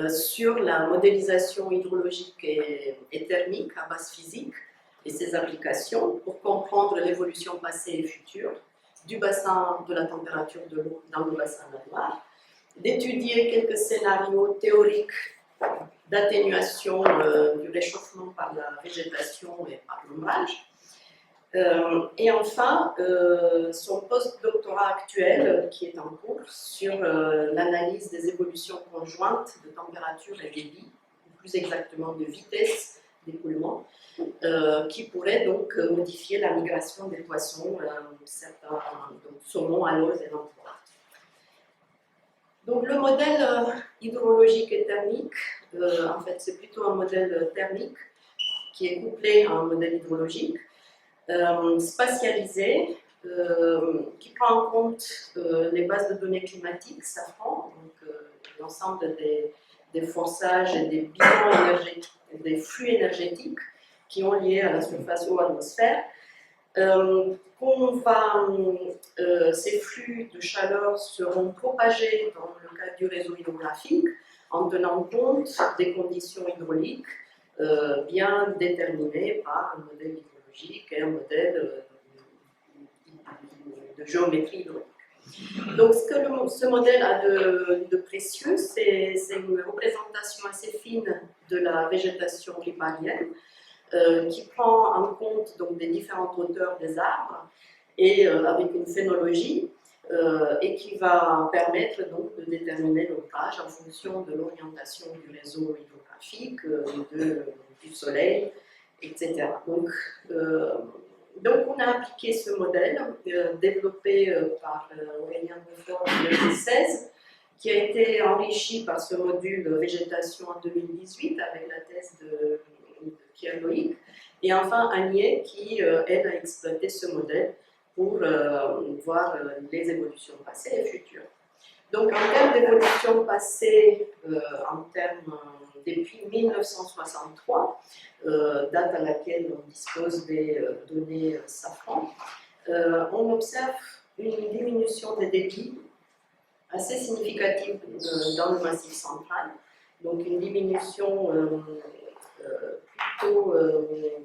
sur la modélisation hydrologique et thermique à base physique et ses applications pour comprendre l'évolution passée et future du bassin de la température de l'eau dans le bassin de la Loire, d'étudier quelques scénarios théoriques d'atténuation du réchauffement par la végétation et par l'ombrage. Et enfin, son post-doctorat actuel qui est en cours sur l'analyse des évolutions conjointes de température et débit, ou plus exactement de vitesse d'écoulement, qui pourrait donc modifier la migration des poissons, certains saumons, aloses et lamproies. Donc le modèle hydrologique et thermique, en fait c'est plutôt un modèle thermique qui est couplé à un modèle hydrologique, spatialisé, qui prend en compte les bases de données climatiques, SAFRAN, donc l'ensemble des forçages et des bilans énergétiques, des flux énergétiques qui ont lié à la surface eau atmosphère. Ces flux de chaleur seront propagés dans le cadre du réseau hydrographique en tenant compte des conditions hydrauliques bien déterminées par un modèle hydrologique et un modèle de géométrie hydraulique. Donc ce que ce modèle a de précieux, c'est une représentation assez fine de la végétation riparienne, qui prend en compte donc, des différentes hauteurs des arbres et avec une phénologie et qui va permettre donc, de déterminer l'ombrage en fonction de l'orientation du réseau hydrographique, du soleil, etc. Donc on a appliqué ce modèle développé par Aurélien Beaufort en 2016, qui a été enrichi par ce module végétation en 2018 avec la thèse de Pierre Loïc, et enfin Agnier qui aide à exploiter ce modèle pour voir les évolutions passées et futures. Donc en termes d'évolution passée, depuis 1963, date à laquelle on dispose des données SAFRAN, on observe une diminution des débits assez significative dans le Massif central, donc une diminution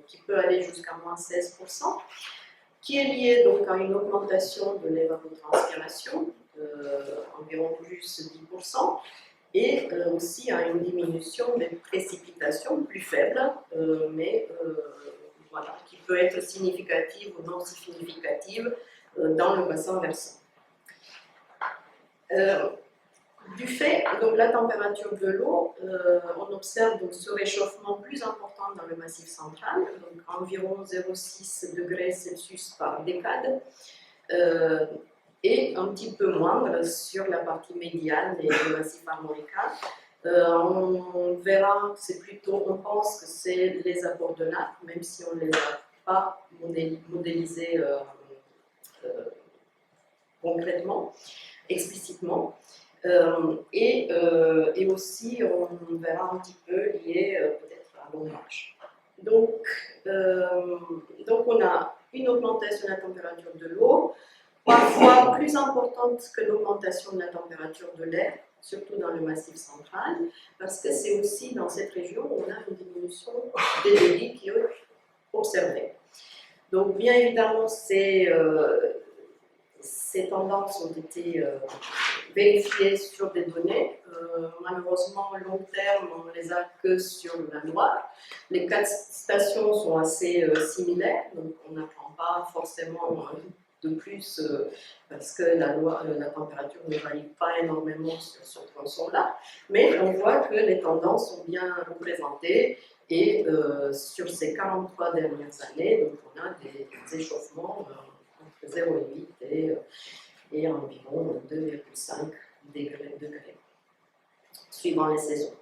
qui peut aller jusqu'à moins 16%, qui est liée donc à une augmentation de l'évapotranspiration, environ plus 10%, et aussi à une diminution des précipitations plus faibles, mais voilà, qui peut être significative ou non significative dans le bassin versant. Du fait de la température de l'eau, on observe donc ce réchauffement plus important dans le Massif central, donc environ 0,6 degrés Celsius par décade, et un petit peu moindre sur la partie médiane et le Massif armoricain. On verra, on pense que c'est les apports de nappe, même si on ne les a pas modélisés concrètement, explicitement. Et aussi, on verra un petit peu lié peut-être à l'ombrage. Donc, on a une augmentation de la température de l'eau, parfois plus importante que l'augmentation de la température de l'air, surtout dans le Massif central, parce que c'est aussi dans cette région où on a une diminution des débits qui est observée. Donc, bien évidemment, ces tendances ont été vérifiées sur des données. Malheureusement, à long terme, on ne les a que sur la Loire. Les 4 stations sont assez similaires, donc on n'apprend pas forcément de plus parce que la température ne varie pas énormément sur ce tronçon-là. Mais on voit que les tendances sont bien représentées et sur ces 43 dernières années, donc on a des échauffements entre 0,8 et environ 2,5 degrés, suivant les saisons.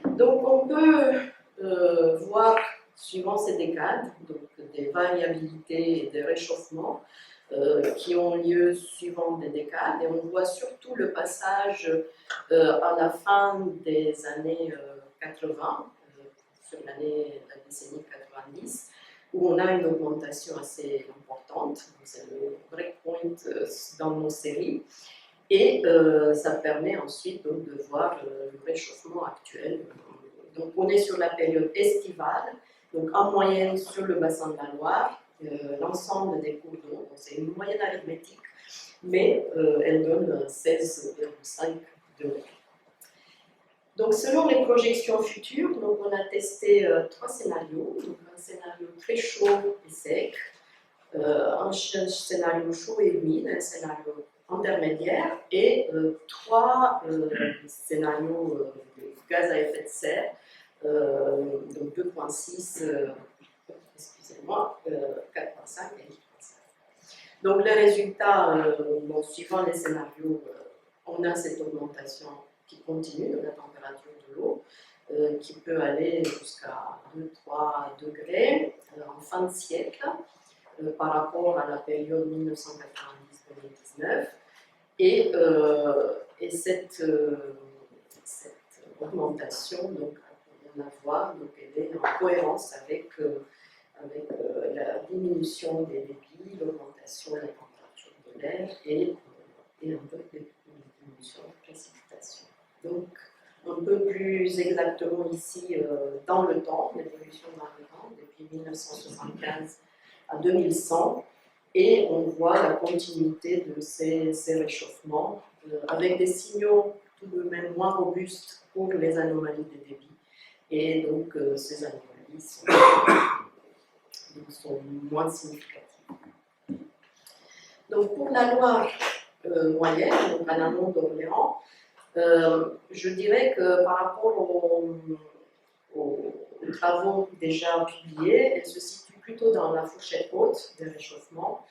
Donc on peut voir, suivant ces décades, donc des variabilités et des réchauffements qui ont lieu suivant des décades, et on voit surtout le passage à la fin des années 80, sur la décennie 90, où on a une augmentation assez importante, c'est le breakpoint dans nos séries, Et ça permet ensuite donc, de voir le réchauffement actuel. Donc on est sur la période estivale, donc en moyenne sur le bassin de la Loire, l'ensemble des cours d'eau, c'est une moyenne arithmétique, mais elle donne 16,5 degrés. Donc selon les projections futures, donc, on a testé 3 scénarios, donc un scénario très chaud et sec, un scénario chaud et humide, un scénario intermédiaire et 3 scénarios de gaz à effet de serre, donc 2,6, excusez-moi, 4,5 et 8,5. Donc les résultats, bon, suivant les scénarios, on a cette augmentation qui continue de la température de l'eau, qui peut aller jusqu'à 2-3 degrés en fin de siècle par rapport à la période 1990-2019. Et cette augmentation, donc, on la voit, donc, elle est en cohérence avec la diminution des débits, l'augmentation de la température de l'air et un peu de diminution de précipitation. Donc, un peu plus exactement ici dans le temps, l'évolution dans le temps, depuis 1975 à 2100, et on voit la continuité de ces réchauffements avec des signaux tout de même moins robustes pour les anomalies des débits. Et donc, ces anomalies sont moins significatives. Donc, pour la Loire moyenne, donc en amont d'Orléans, je dirais que par rapport aux travaux déjà publiés, elle se situe plutôt dans la fourchette haute des réchauffements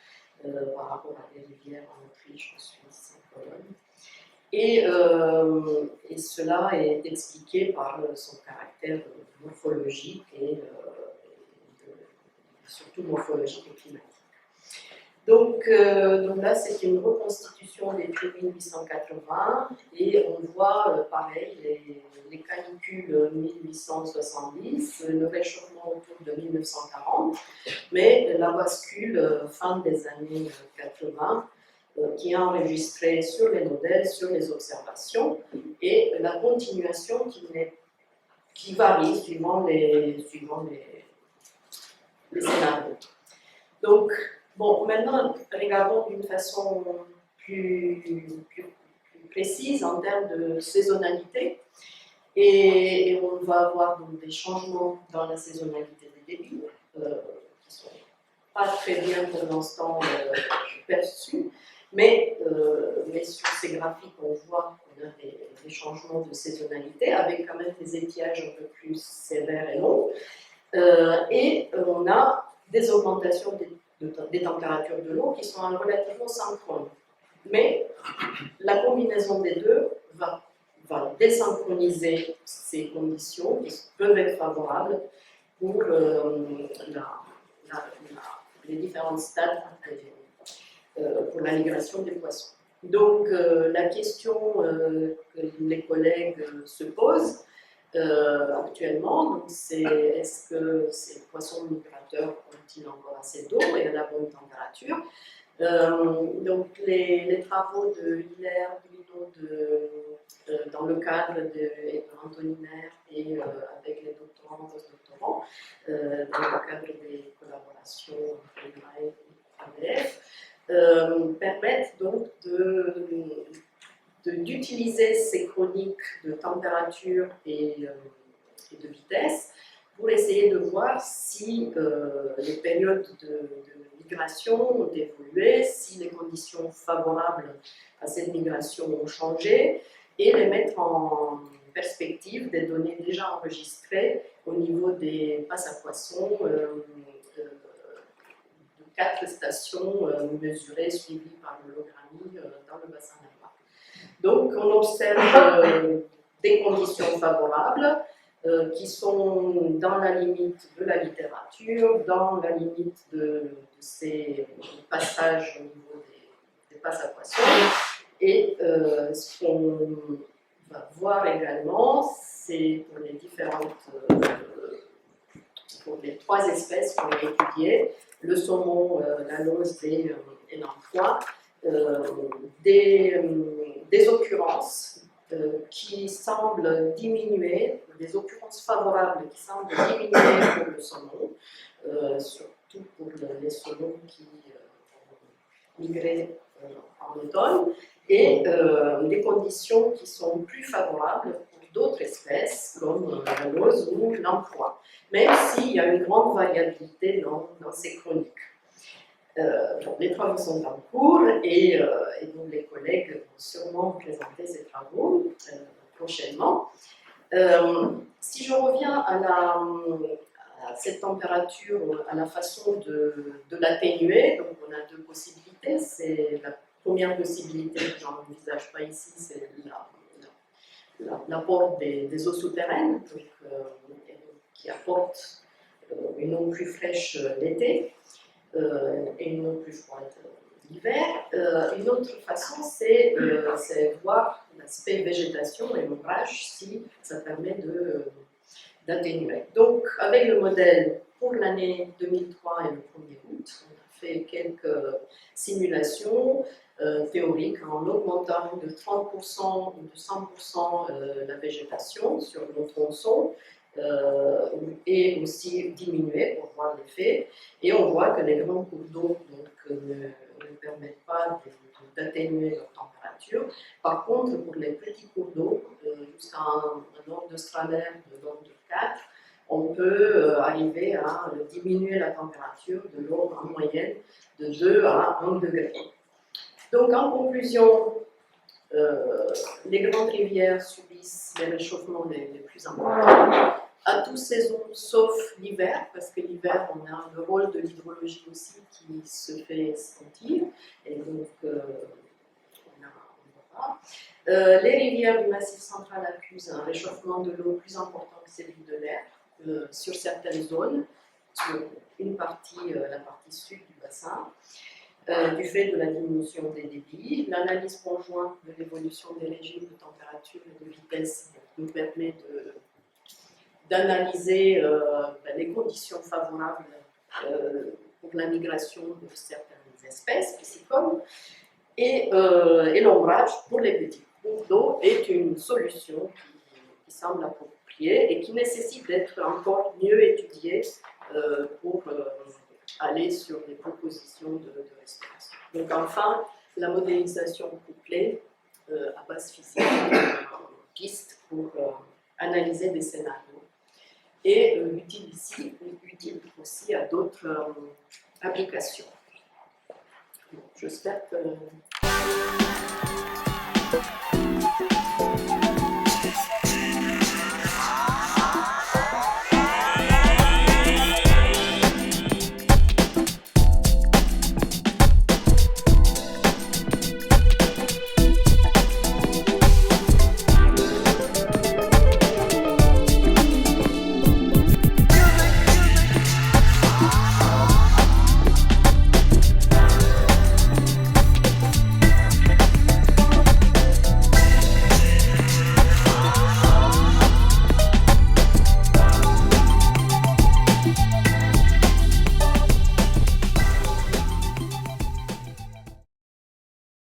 par rapport à des rivières en Autriche, en Suisse, en Pologne. Et cela est expliqué par son caractère morphologique et surtout morphologique et climatique. Donc là, c'est une reconstitution des prix 1880 et on voit pareil les canicules 1870, le réchauffement autour de 1940, mais la bascule fin des années 80 qui est enregistrée sur les modèles, sur les observations et la continuation qui varie suivant les scénarios. Donc, bon, maintenant, regardons d'une façon plus précise en termes de saisonnalité. Et on va avoir donc des changements dans la saisonnalité des débits, qui ne sont pas très bien pour l'instant perçus, mais sur ces graphiques, on voit qu'on a des changements de saisonnalité, avec quand même des étiages un peu plus sévères et longs. Et on a des augmentations des températures de l'eau qui sont relativement synchrones. Mais la combinaison des deux va désynchroniser ces conditions qui peuvent être favorables pour les différents stades pour la migration des poissons. Donc la question que les collègues se posent actuellement, c'est est-ce que ces poissons migrateurs ont-ils encore assez d'eau et à la bonne température? Donc les travaux de Hilaire Guino dans le cadre d'Antoninaire et avec les doctorants, postdoctorants, dans le cadre des collaborations entre ADF, permettent donc d'utiliser ces chroniques de température et de vitesse pour essayer de voir si les périodes de migration ont évolué, si les conditions favorables à cette migration ont changé, et les mettre en perspective des données déjà enregistrées au niveau des passes à poissons de 4 stations mesurées, suivies par l'holographie dans le bassin de la Loire. Donc on observe des conditions favorables qui sont dans la limite de la littérature, dans la limite de ces passages au niveau des passes à poissons. Et ce qu'on va voir également, c'est pour les pour les 3 espèces qu'on a étudiées, le saumon, la lauze et l'anchois, des occurrences qui semblent diminuer, des occurrences favorables qui semblent diminuer pour le saumon, surtout pour les saumons qui ont migré en automne, et des conditions qui sont plus favorables pour d'autres espèces comme la lauze ou l'empois, même s'il y a une grande variabilité dans ces chroniques. Les travaux sont en cours et donc les collègues vont sûrement présenter ces travaux prochainement. Si je reviens à cette température, à la façon de l'atténuer, donc on a deux possibilités. C'est la première possibilité que je n'envisage pas ici, c'est l'apport des eaux souterraines, qui apportent une eau plus fraîche l'été. Et une eau plus froide l'hiver. Une autre façon, c'est voir l'aspect végétation et ombrage si ça permet d'atténuer. Donc, avec le modèle pour l'année 2003 et le 1er août, on a fait quelques simulations théoriques en augmentant de 30% ou de 100% la végétation sur nos tronçons. Et aussi diminuer pour voir l'effet. Et on voit que les grands cours d'eau ne permettent pas d'atténuer leur température. Par contre, pour les petits cours d'eau, jusqu'à un ordre de Strahler de l'ordre de 4, on peut arriver à diminuer la température de l'eau en moyenne de 2 à 1 degré. Donc en conclusion, les grandes rivières subissent les réchauffements les plus importants à toutes saisons sauf l'hiver, parce que l'hiver on a le rôle de l'hydrologie aussi qui se fait sentir, et donc on voit. Les rivières du Massif central accusent un réchauffement de l'eau plus important que celui de l'air sur certaines zones, sur une partie, la partie sud du bassin. Du fait de la diminution des débits. L'analyse conjointe de l'évolution des régimes de température et de vitesse nous permet d'analyser les conditions favorables pour la migration de certaines espèces piscicoles. Et l'ombrage pour les petits cours d'eau est une solution qui semble appropriée et qui nécessite d'être encore mieux étudiée pour aller sur des propositions de respiration. Donc enfin, la modélisation couplée à base physique est une piste pour analyser des scénarios et utile aussi à d'autres applications. J'espère que